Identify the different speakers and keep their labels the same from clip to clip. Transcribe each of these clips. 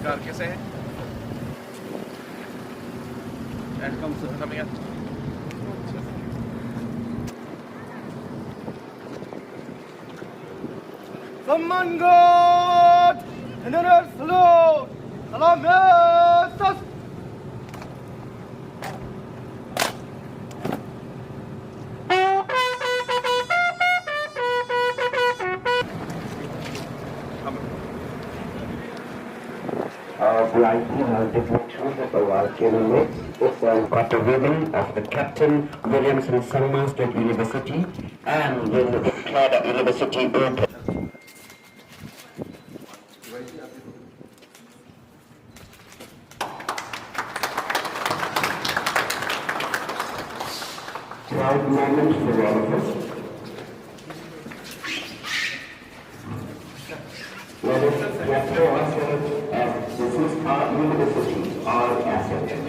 Speaker 1: नमस्कार, कैसे हैं? And coming up.
Speaker 2: Saman God! And then salute! Salam Yasas!
Speaker 3: Is Dr. William of the Captain Williamson Sangma State University and will declare the university open. Proud moment for all of us. Let us capture ourselves as this is our university, our asset.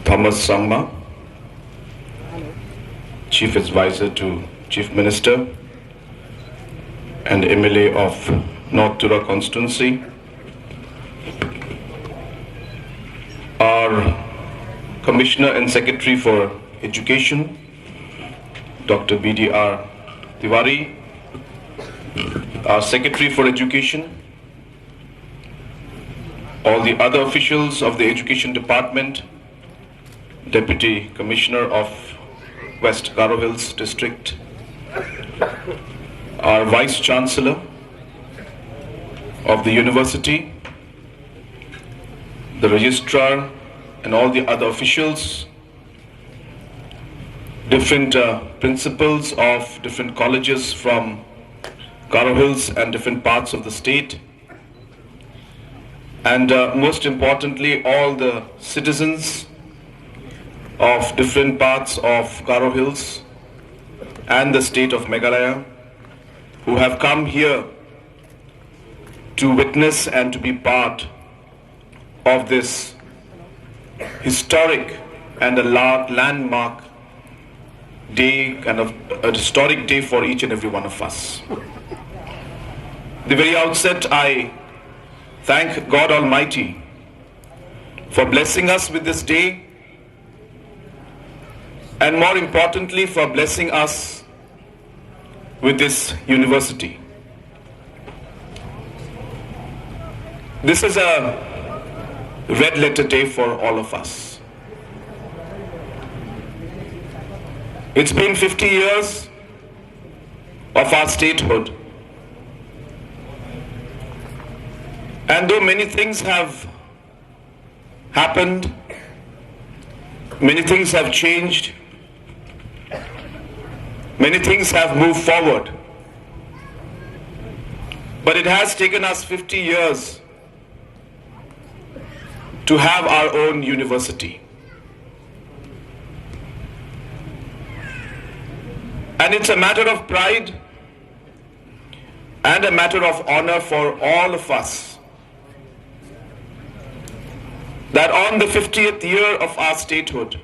Speaker 4: Thomas Sangma, Chief Advisor to Chief Minister and MLA of North Tura constituency. Our Commissioner and Secretary for Education, Dr. B.D.R. Tiwari, our Secretary for Education, all the other officials of the Education Department, Deputy Commissioner of West Garo Hills District, our Vice Chancellor of the University, the Registrar and all the other officials, different principals of different colleges from Garo Hills and different parts of the state, and most importantly all the citizens of different parts of Garo Hills and the state of Meghalaya who have come here to witness and to be part of this historic and a landmark day, kind of a historic day for each and every one of us. The very outset, I thank God Almighty for blessing us with this day, and more importantly for blessing us with this university. This is a red letter day for all of us. It's been 50 years of our statehood, and though many things have happened, many things have changed, many things have moved forward, but it has taken us 50 years to have our own university. And it's a matter of pride and a matter of honor for all of us that on the 50th year of our statehood,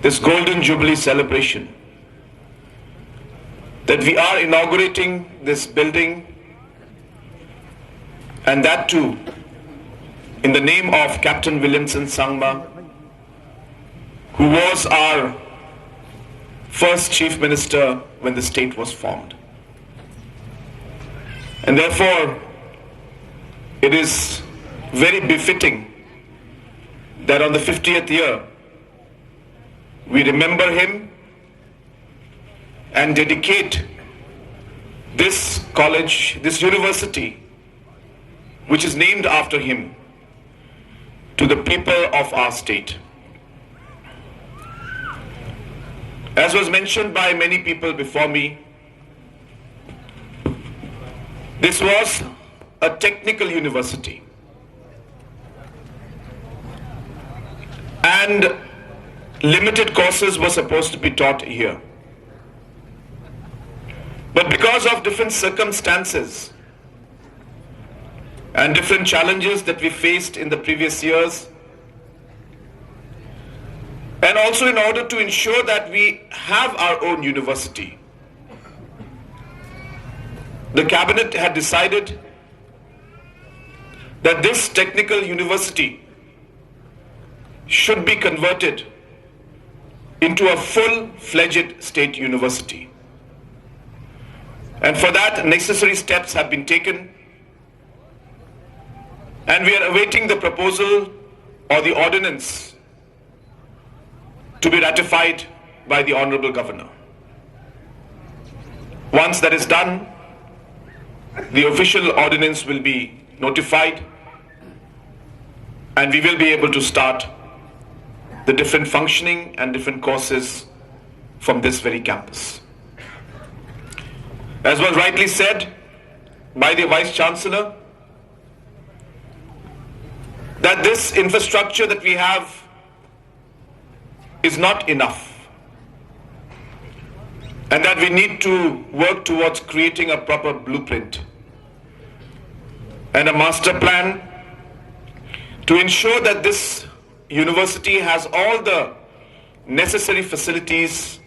Speaker 4: this Golden Jubilee celebration, that we are inaugurating this building, and that too in the name of Captain Williamson Sangma, who was our first Chief Minister when the state was formed. And therefore, it is very befitting that on the 50th year, we remember him and dedicate this college, this university, which is named after him, to the people of our state. As was mentioned by many people before me, this was a technical university, and limited courses were supposed to be taught here. But because of different circumstances and different challenges that we faced in the previous years, and also in order to ensure that we have our own university. The cabinet had decided that this technical university should be converted into a full-fledged state university. And for that, necessary steps have been taken, and we are awaiting the proposal or the ordinance to be ratified by the Honorable Governor. Once that is done, the official ordinance will be notified, and we will be able to start the different functioning and different courses from this very campus. As was rightly said by the Vice Chancellor, that this infrastructure that we have is not enough, and that we need to work towards creating a proper blueprint and a master plan to ensure that this university has all the necessary facilities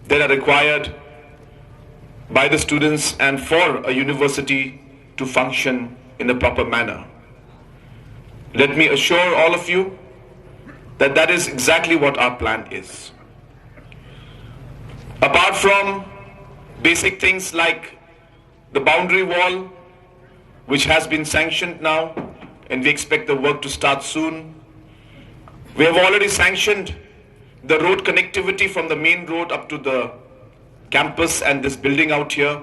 Speaker 4: that are required by the students and for a university to function in a proper manner. Let me assure all of you that that is exactly what our plan is. Apart from basic things like the boundary wall, which has been sanctioned now, and we expect the work to start soon. We have already sanctioned the road connectivity from the main road up to the campus and this building out here,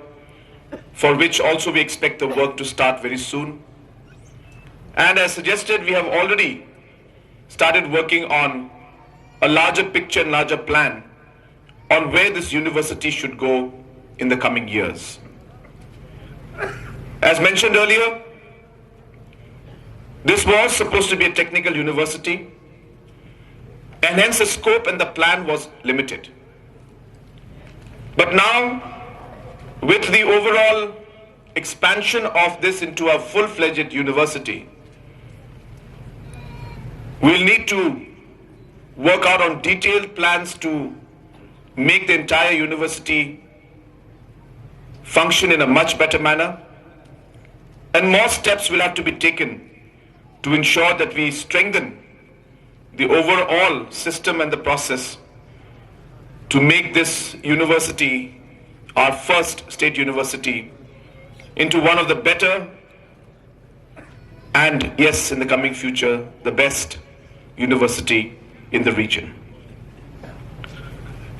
Speaker 4: for which also we expect the work to start very soon. And as suggested, we have already started working on a larger picture and larger plan on where this university should go in the coming years. As mentioned earlier, this was supposed to be a technical university, and hence the scope and the plan was limited. But now, with the overall expansion of this into a full-fledged university, we'll need to work out on detailed plans to make the entire university function in a much better manner, and more steps will have to be taken to ensure that we strengthen the overall system and the process to make this university, our first state university, into one of the better and, yes, in the coming future, the best university in the region.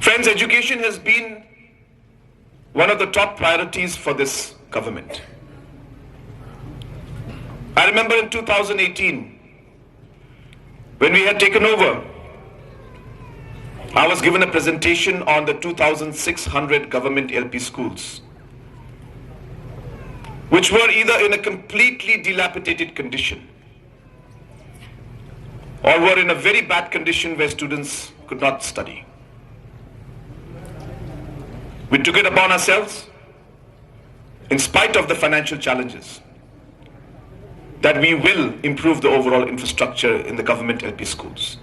Speaker 4: Friends, education has been one of the top priorities for this government. I remember in 2018, when we had taken over, I was given a presentation on the 2,600 government LP schools, which were either in a completely dilapidated condition or were in a very bad condition where students could not study. We took it upon ourselves, in spite of the financial challenges, that we will improve the overall infrastructure in the government LP schools.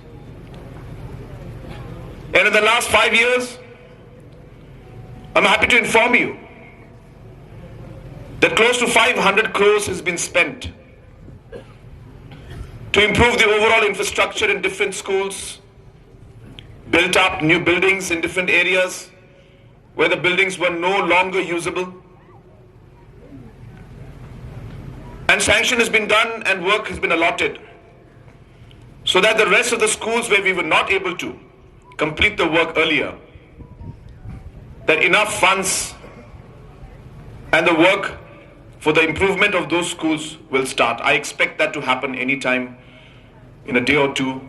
Speaker 4: And in the last 5 years, I'm happy to inform you that close to 500 crores has been spent to improve the overall infrastructure in different schools, built up new buildings in different areas where the buildings were no longer usable. And sanction has been done and work has been allotted so that the rest of the schools where we were not able to complete the work earlier, that enough funds and the work for the improvement of those schools will start. I expect that to happen anytime in a day or two,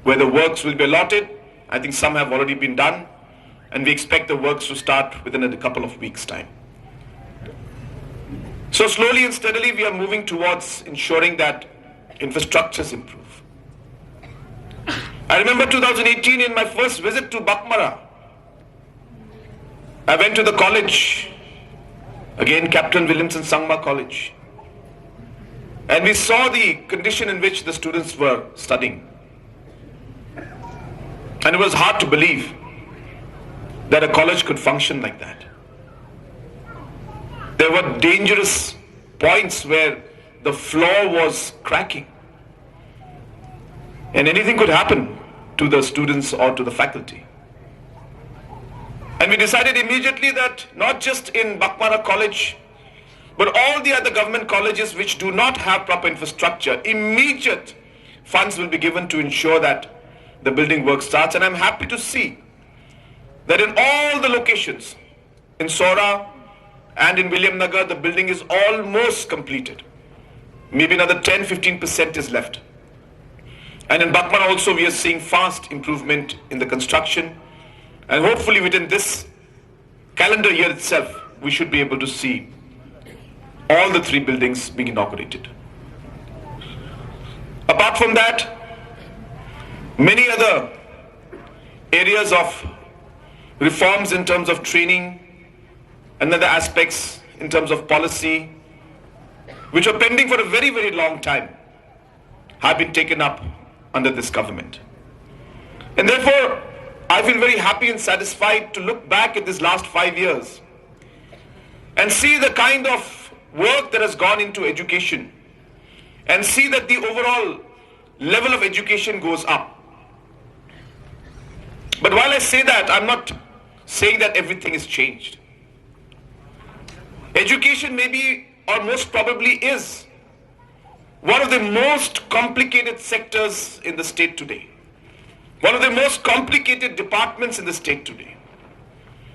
Speaker 4: where the works will be allotted. I think some have already been done, and we expect the works to start within a couple of weeks' time. So slowly and steadily we are moving towards ensuring that infrastructures improve. I remember 2018, in my first visit to Bakmara, I went to the college, again Captain Williamson Sangma College, and we saw the condition in which the students were studying. And it was hard to believe that a college could function like that. There were dangerous points where the floor was cracking. And anything could happen to the students or to the faculty. And we decided immediately that not just in Bakmara College, but all the other government colleges which do not have proper infrastructure, immediate funds will be given to ensure that the building work starts. And I'm happy to see that in all the locations, in Sora and in William Nagar, the building is almost completed. Maybe another 10-15% is left. And in Bakmara also we are seeing fast improvement in the construction. And hopefully within this calendar year itself, we should be able to see all the 3 buildings being inaugurated. Apart from that, many other areas of reforms in terms of training and other aspects in terms of policy, which were pending for a very, very long time, have been taken up under this government. And therefore, I feel very happy and satisfied to look back at this last 5 years and see the kind of work that has gone into education and see that the overall level of education goes up. But while I say that, I'm not saying that everything is changed. Education maybe, or most probably is, one of the most complicated sectors in the state today. One of the most complicated departments in the state today.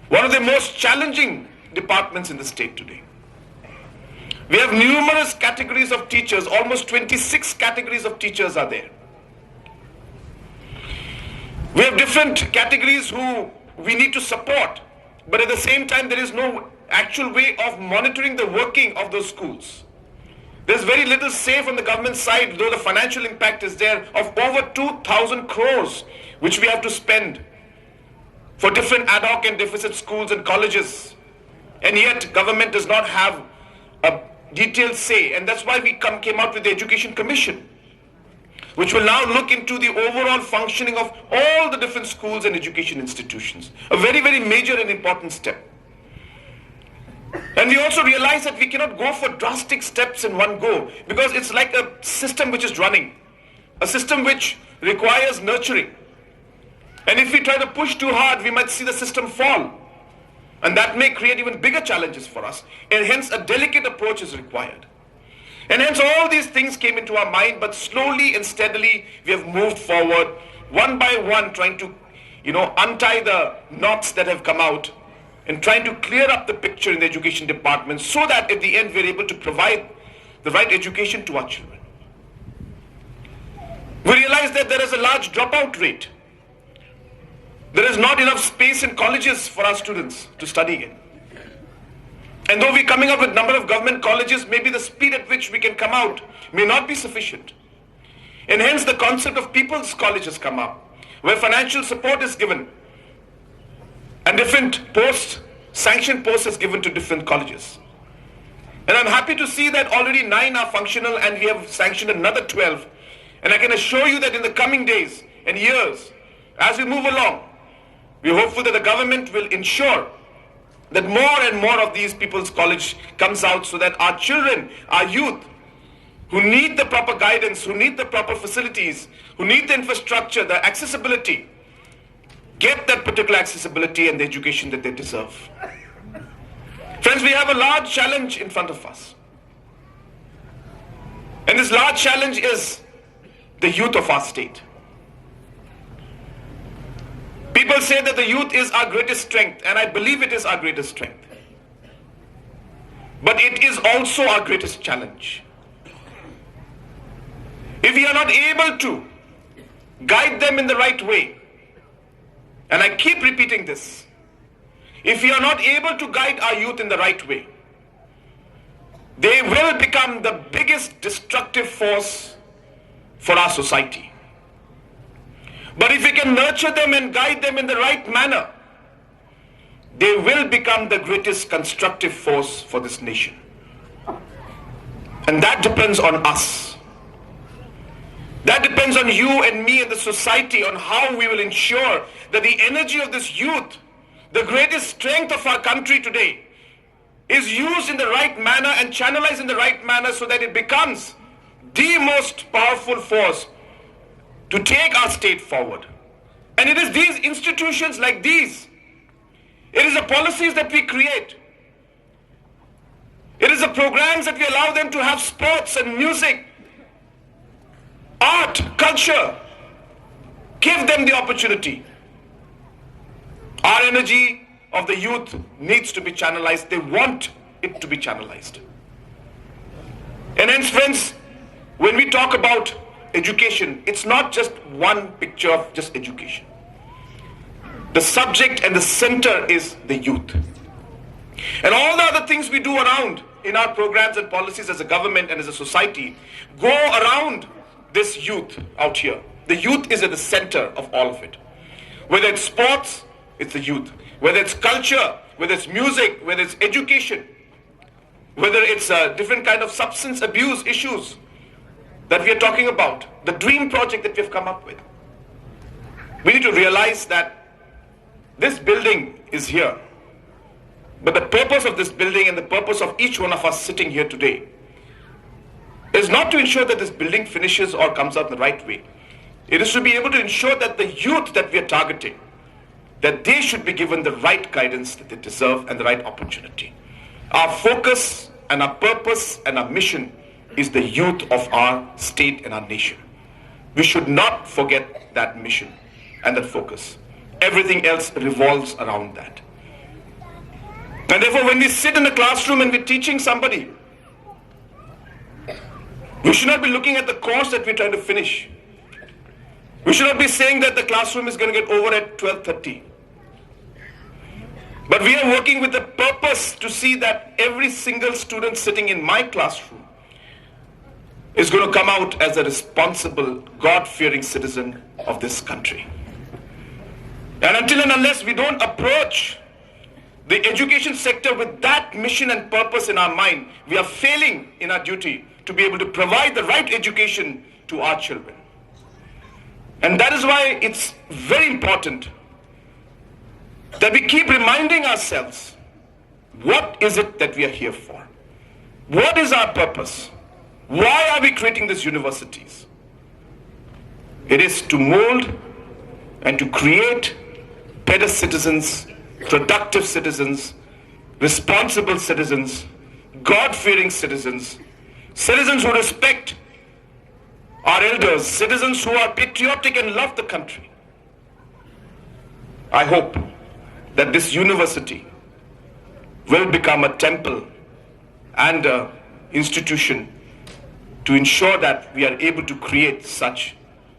Speaker 4: One of the most challenging departments in the state today. We have numerous categories of teachers, almost 26 categories of teachers are there. We have different categories who we need to support, but at the same time there is no actual way of monitoring the working of those schools. There's very little say from the government side, though the financial impact is there, of over 2,000 crores which we have to spend for different ad hoc and deficit schools and colleges. And yet government does not have a detailed say, and that's why we came out with the Education Commission, which will now look into the overall functioning of all the different schools and education institutions. A very, very major and important step. And we also realize that we cannot go for drastic steps in one go, because it's like a system which is running, a system which requires nurturing. And if we try to push too hard, we might see the system fall. And that may create even bigger challenges for us. And hence a delicate approach is required. And hence all these things came into our mind, but slowly and steadily we have moved forward, one by one, trying to, untie the knots that have come out and trying to clear up the picture in the education department so that at the end we're able to provide the right education to our children. We realize that there is a large dropout rate. There is not enough space in colleges for our students to study in. And though we're coming up with a number of government colleges, maybe the speed at which we can come out may not be sufficient. And hence the concept of people's college has come up, where financial support is given and different sanctioned posts is given to different colleges. And I'm happy to see that already 9 are functional and we have sanctioned another 12. And I can assure you that in the coming days and years, as we move along, we're hopeful that the government will ensure that more and more of these people's college comes out so that our children, our youth, who need the proper guidance, who need the proper facilities, who need the infrastructure, the accessibility, get that particular accessibility and the education that they deserve. Friends, we have a large challenge in front of us. And this large challenge is the youth of our state. People say that the youth is our greatest strength, and I believe it is our greatest strength. But it is also our greatest challenge. If we are not able to guide them in the right way, and I keep repeating this, if we are not able to guide our youth in the right way, they will become the biggest destructive force for our society. But if we can nurture them and guide them in the right manner, they will become the greatest constructive force for this nation. And that depends on us. That depends on you and me and the society, on how we will ensure that the energy of this youth, the greatest strength of our country today, is used in the right manner and channelized in the right manner so that it becomes the most powerful force to take our state forward. And it is these institutions like these, it is the policies that we create, it is the programs that we allow them to have sports and music, art, culture, give them the opportunity. Our energy of the youth needs to be channelized. They want it to be channelized. And hence, friends, when we talk about education, it's not just one picture of just education. The subject and the center is the youth. And all the other things we do around in our programs and policies as a government and as a society go around this youth out here. The youth is at the center of all of it. Whether it's sports, it's the youth. Whether it's culture, whether it's music, whether it's education, whether it's different kind of substance abuse issues that we are talking about, the dream project that we have come up with. We need to realize that this building is here. But the purpose of this building and the purpose of each one of us sitting here today is not to ensure that this building finishes or comes out the right way. It is to be able to ensure that the youth that we are targeting, that they should be given the right guidance that they deserve and the right opportunity. Our focus and our purpose and our mission is the youth of our state and our nation. We should not forget that mission and that focus. Everything else revolves around that. And therefore, when we sit in a classroom and we're teaching somebody, we should not be looking at the course that we're trying to finish. We should not be saying that the classroom is going to get over at 12:30. But we are working with the purpose to see that every single student sitting in my classroom is going to come out as a responsible, God-fearing citizen of this country. And until and unless we don't approach the education sector with that mission and purpose in our mind, we are failing in our duty to be able to provide the right education to our children. And that is why it's very important that we keep reminding ourselves, what is it that we are here for? What is our purpose? Why are we creating these universities? It is to mold and to create better citizens, productive citizens, responsible citizens, God-fearing citizens, citizens who respect our elders, citizens who are patriotic and love the country. I hope that this university will become a temple and an institution to ensure that we are able to create such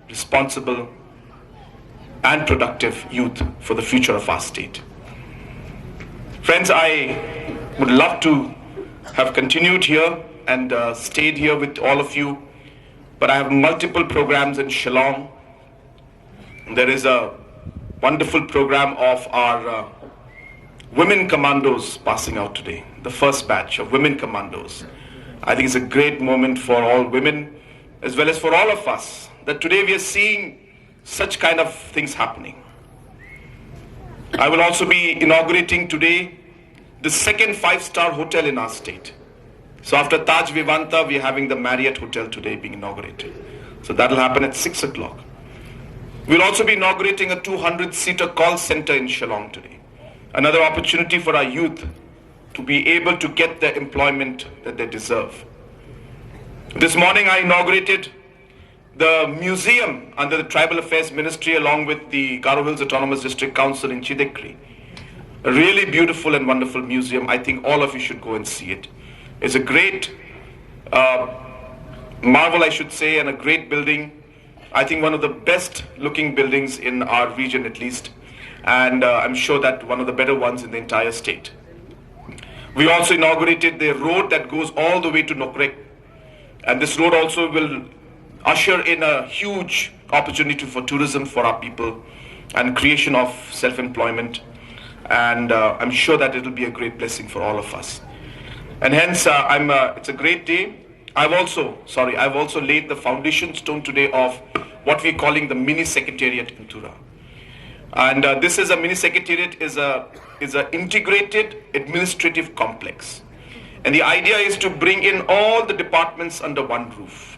Speaker 4: responsible and productive youth for the future of our state. Friends, I would love to have continued here and stayed here with all of you, but I have multiple programs in Shillong. There is a wonderful program of our women commandos passing out today, the first batch of women commandos. I think it's a great moment for all women as well as for all of us that today we are seeing such kind of things happening. I will also be inaugurating today the second 5-star hotel in our state. So after Taj Vivanta, we're having the Marriott Hotel today being inaugurated. So that'll happen at 6 o'clock. We'll also be inaugurating a 200-seater call center in Shillong today. Another opportunity for our youth to be able to get the employment that they deserve. This morning I inaugurated the museum under the Tribal Affairs Ministry along with the Garo Hills Autonomous District Council in Chidekri. A really beautiful and wonderful museum. I think all of you should go and see it. It's a great marvel, I should say, and a great building. I think one of the best looking buildings in our region at least. And I'm sure that one of the better ones in the entire state. We also inaugurated the road that goes all the way to Nokrek. And this road also will usher in a huge opportunity for tourism for our people and creation of self-employment. And I'm sure that it will be a great blessing for all of us. And hence, it's a great day. I've also laid the foundation stone today of what we're calling the mini secretariat in Tura. And this is a mini secretariat is a integrated administrative complex. And the idea is to bring in all the departments under one roof.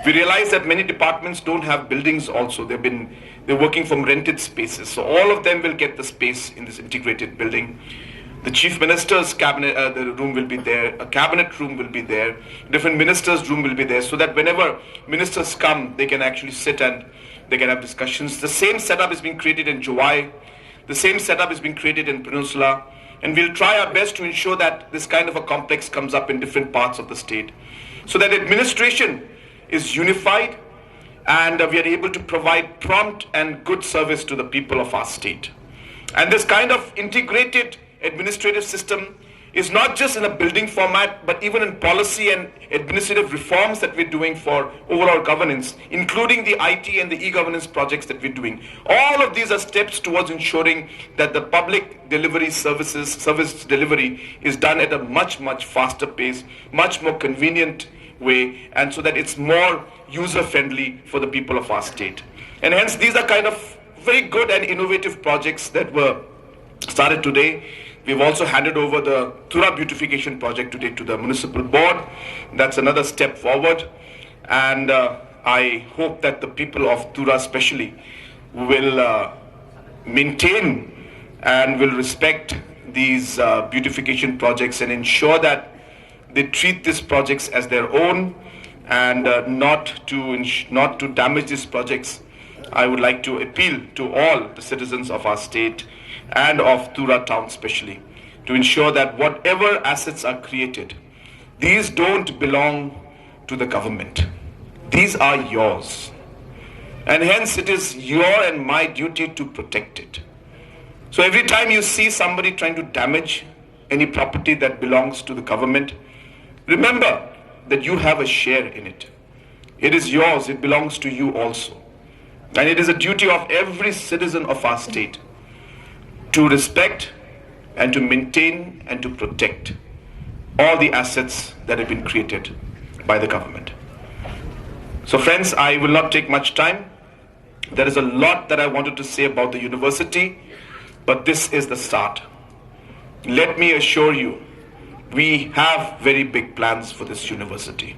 Speaker 4: We realize that many departments don't have buildings also. They're working from rented spaces. So all of them will get the space in this integrated building. The chief minister's cabinet the room will be there, a cabinet room will be there, different ministers' room will be there, so that whenever ministers come, they can actually sit and they can have discussions. The same setup is being created in Jowai, the same setup is being created in Peninsula, and we'll try our best to ensure that this kind of a complex comes up in different parts of the state, so that administration is unified and we are able to provide prompt and good service to the people of our state. And this kind of integrated administrative system is not just in a building format, but even in policy and administrative reforms that we're doing for overall governance, including the IT and the e-governance projects that we're doing. All of these are steps towards ensuring that the public delivery service delivery is done at a much, much faster pace, much more convenient way, and so that it's more user-friendly for the people of our state. And hence, these are kind of very good and innovative projects that were started today. We've also handed over the Tura beautification project today to the municipal board. That's another step forward. And I hope that the people of Tura especially will maintain and will respect these beautification projects and ensure that they treat these projects as their own and not to damage these projects. I would like to appeal to all the citizens of our state and of Tura town especially, to ensure that whatever assets are created, these don't belong to the government. These are yours. And hence it is your and my duty to protect it. So every time you see somebody trying to damage any property that belongs to the government, remember that you have a share in it. It is yours, it belongs to you also. And it is a duty of every citizen of our state to respect and to maintain and to protect all the assets that have been created by the government. So friends, I will not take much time. There is a lot that I wanted to say about the university, but this is the start. Let me assure you, we have very big plans for this university.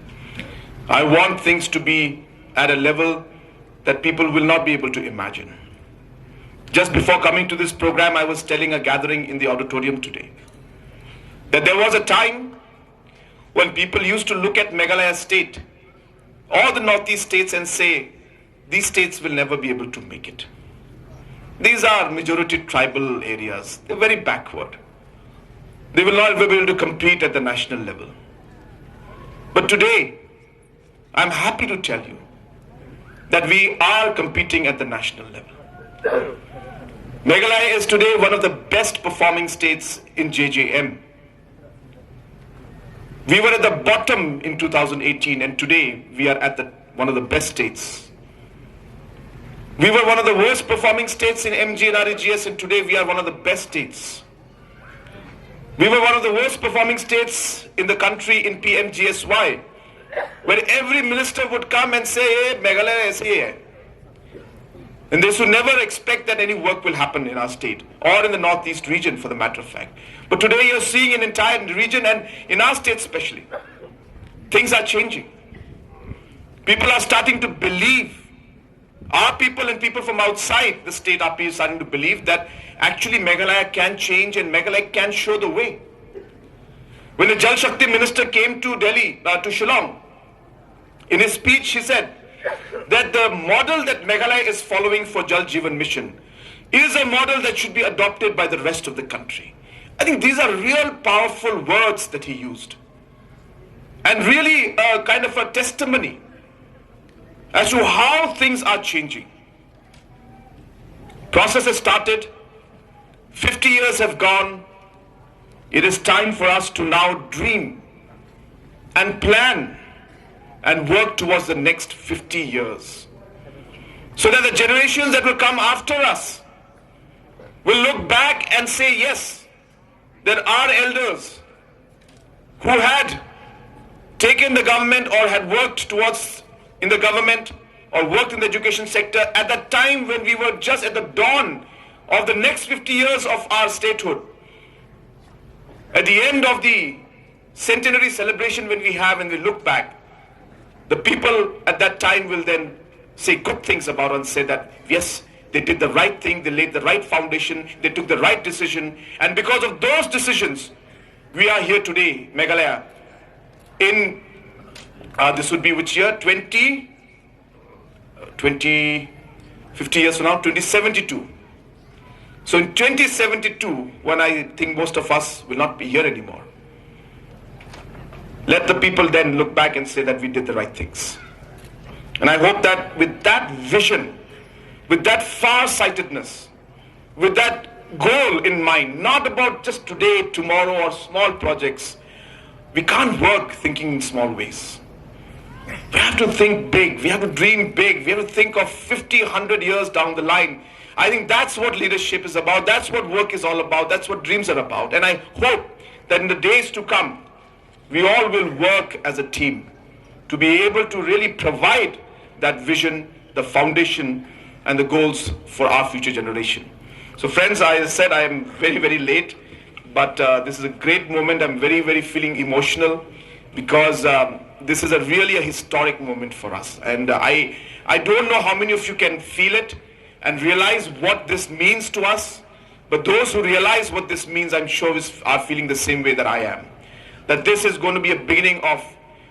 Speaker 4: I want things to be at a level that people will not be able to imagine. Just before coming to this program, I was telling a gathering in the auditorium today that there was a time when people used to look at Meghalaya state, all the northeast states, and say, these states will never be able to make it. These are majority tribal areas. They're very backward. They will not be able to compete at the national level. But today, I'm happy to tell you that we are competing at the national level. Meghalaya is today one of the best performing states in JJM. We were at the bottom in 2018, and today we are at one of the best states. We were one of the worst performing states in MG and REGS, and today we are one of the best states. We were one of the worst performing states in the country in PMGSY, where every minister would come and say, hey, Meghalaya is here. And they should never expect that any work will happen in our state, or in the northeast region for the matter of fact. But today you're seeing an entire region, and in our state especially, things are changing. People are starting to believe, our people and people from outside the state are starting to believe that actually Meghalaya can change and Meghalaya can show the way. When the Jal Shakti minister came to Delhi, to Shillong, in his speech he said that the model that Meghalaya is following for Jal Jeevan Mission is a model that should be adopted by the rest of the country. I think these are real powerful words that he used, and really a kind of a testimony as to how things are changing. Process has started, 50 years have gone. It is time for us to now dream and plan and work towards the next 50 years, so that the generations that will come after us will look back and say, yes, that our elders who had taken the government or had worked towards in the government or worked in the education sector at that time when we were just at the dawn of the next 50 years of our statehood. At the end of the centenary celebration when we look back, the people at that time will then say good things about us and say that, yes, they did the right thing, they laid the right foundation, they took the right decision, and because of those decisions, we are here today, Meghalaya, in, this would be which year? 50 years from now, 2072. So in 2072, when I think most of us will not be here anymore, let the people then look back and say that we did the right things. And I hope that with that vision, with that far-sightedness, with that goal in mind, not about just today, tomorrow, or small projects, we can't work thinking in small ways. We have to think big, we have to dream big, we have to think of 50, 100 years down the line. I think that's what leadership is about, that's what work is all about, that's what dreams are about. And I hope that in the days to come, we all will work as a team to be able to really provide that vision, the foundation, and the goals for our future generation. So friends, I said I am very, very late, but this is a great moment. I'm very, very feeling emotional because this is really a historic moment for us. And I don't know how many of you can feel it and realize what this means to us, but those who realize what this means, I'm sure are feeling the same way that I am. That this is going to be a beginning of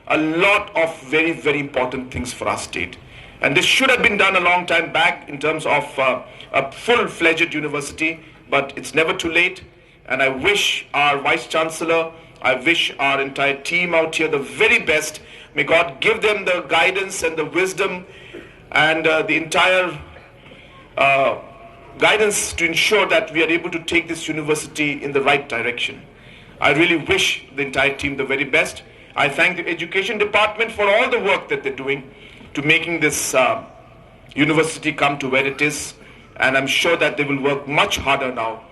Speaker 4: a lot of very, very important things for our state. And this should have been done a long time back in terms of a full-fledged university, but it's never too late. And I wish our Vice Chancellor, I wish our entire team out here the very best. May God give them the guidance and the wisdom and the entire guidance to ensure that we are able to take this university in the right direction. I really wish the entire team the very best. I thank the Education Department for all the work that they're doing to making this university come to where it is. And I'm sure that they will work much harder now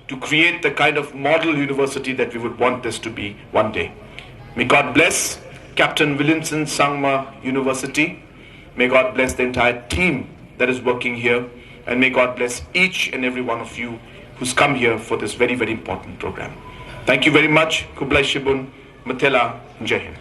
Speaker 4: to create the kind of model university that we would want this to be one day. May God bless Captain Williamson Sangma University. May God bless the entire team that is working here. And may God bless each and every one of you who's come here for this very, very important program. Thank you very much. Kublai Shibun, Matela, Jai Hind.